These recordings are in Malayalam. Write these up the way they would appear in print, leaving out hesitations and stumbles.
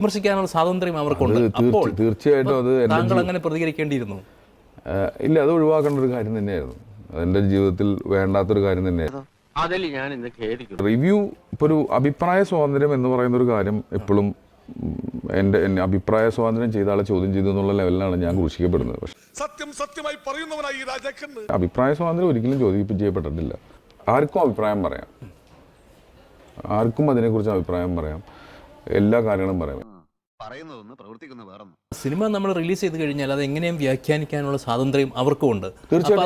വിമർശിക്കാനുള്ള സ്വാതന്ത്ര്യം അവർക്കുണ്ട്. അപ്പോൾ തീർച്ചയായിട്ടും അത് താങ്കൾ അങ്ങനെ പ്രതികരിക്കേണ്ടിയിരുന്നു. ഇല്ല, അത് ഒഴിവാക്കേണ്ട ഒരു കാര്യം തന്നെയായിരുന്നു. അതെന്റെ ജീവിതത്തിൽ വേണ്ടാത്തൊരു കാര്യം തന്നെയായിരുന്നു. റിവ്യൂ ഇപ്പോൾ ഒരു അഭിപ്രായ സ്വാതന്ത്ര്യം എന്ന് പറയുന്ന ഒരു കാര്യം എപ്പോഴും എന്റെ അഭിപ്രായ സ്വാതന്ത്ര്യം ചെയ്ത ആളെ ചോദ്യം ചെയ്തു എന്നുള്ള ലെവലിലാണ് ഞാൻ ക്രൂശിക്കപ്പെടുന്നത്. പക്ഷേ സത്യമായി പറയുന്നവനായി അഭിപ്രായ സ്വാതന്ത്ര്യം ഒരിക്കലും ചെയ്യപ്പെട്ടിട്ടില്ല. ആർക്കും അഭിപ്രായം പറയാം, ആർക്കും അതിനെക്കുറിച്ച് അഭിപ്രായം പറയാം, എല്ലാ കാര്യങ്ങളും പറയാം. സിനിമ നമ്മൾ റിലീസ് ചെയ്ത് കഴിഞ്ഞാൽ അത് എങ്ങനെയും വ്യാഖ്യാനിക്കാനുള്ള സ്വാതന്ത്ര്യം അവർക്കും ഉണ്ട്. തീർച്ചയായിട്ടും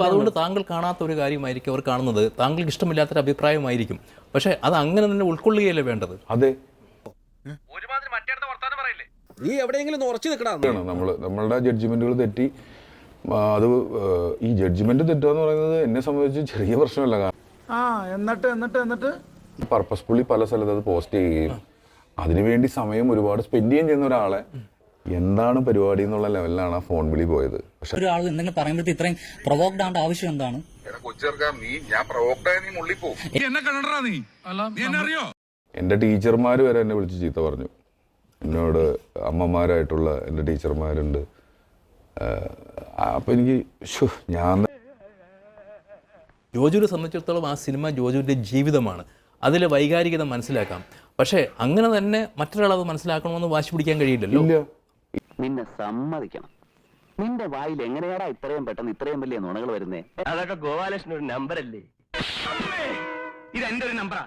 അതുകൊണ്ട് താങ്കൾ കാണാത്ത ഒരു കാര്യമായിരിക്കും അവർ കാണുന്നത്, താങ്കൾക്ക് ഇഷ്ടമില്ലാത്തൊരു അഭിപ്രായമായിരിക്കും. പക്ഷെ അത് അങ്ങനെ തന്നെ ഉൾക്കൊള്ളുകയല്ലേ വേണ്ടത്. അതെ, നീ എവിടെയെങ്കിലും ഉറച്ചു നിൽക്കണം. നമ്മളുടെ ജഡ്ജ്മെന്റുകൾ തെറ്റി. അത് ഈ ജഡ്ജ്മെന്റ് തെറ്റുക എന്ന് പറയുന്നത് എന്നെ സംബന്ധിച്ച് ചെറിയ പ്രശ്നമല്ല. എന്നിട്ട് പർപ്പസ്ഫുള്ളി പല സ്ഥലത്ത് അത് പോസ്റ്റ് ചെയ്യുകയും അതിനുവേണ്ടി സമയം ഒരുപാട് സ്പെൻഡ് ചെയ്യുകയും ചെയ്യുന്ന ഒരാളെ എന്താണ് പരിപാടി എന്നുള്ള ലെവലിലാണ് ആ ഫോൺ വിളി പോയത്. പക്ഷെ ഒരാൾ എന്തെങ്കിലും പറയുമ്പോഴത്തെ ഇത്രയും പ്രൊവോക്ഡ് ആവേണ്ട ആവശ്യം എന്താണ്? എന്റെ ടീച്ചർമാർ വരെ എന്നെ വിളിച്ച് ചീത്ത പറഞ്ഞു. എന്നോട് അമ്മമാരായിട്ടുള്ള എൻ്റെ ടീച്ചർമാരുണ്ട്. അപ്പൊ എനിക്ക് ജോജുവിനെ സംബന്ധിച്ചിടത്തോളം ആ സിനിമ ജോജുവിൻ്റെ ജീവിതമാണ്. അതിലെ വൈകാരികത മനസ്സിലാക്കാം. പക്ഷേ അങ്ങനെ തന്നെ മറ്റൊരാളത് മനസ്സിലാക്കണമെന്ന് വാശി പിടിക്കാൻ കഴിയില്ലല്ലോ. നിന്നെ സമ്മതിക്കണം. നിന്റെ വായിൽ എങ്ങനെയാടാ ഇത്രയും പെട്ടെന്ന് ഇത്രയും വലിയ നുണകൾ വരുന്നേ? അതൊക്കെ ഗോപാലകൃഷ്ണൻ ഒരു നമ്പർ അല്ലേ? ഇത് എന്റെ ഒരു നമ്പറാ.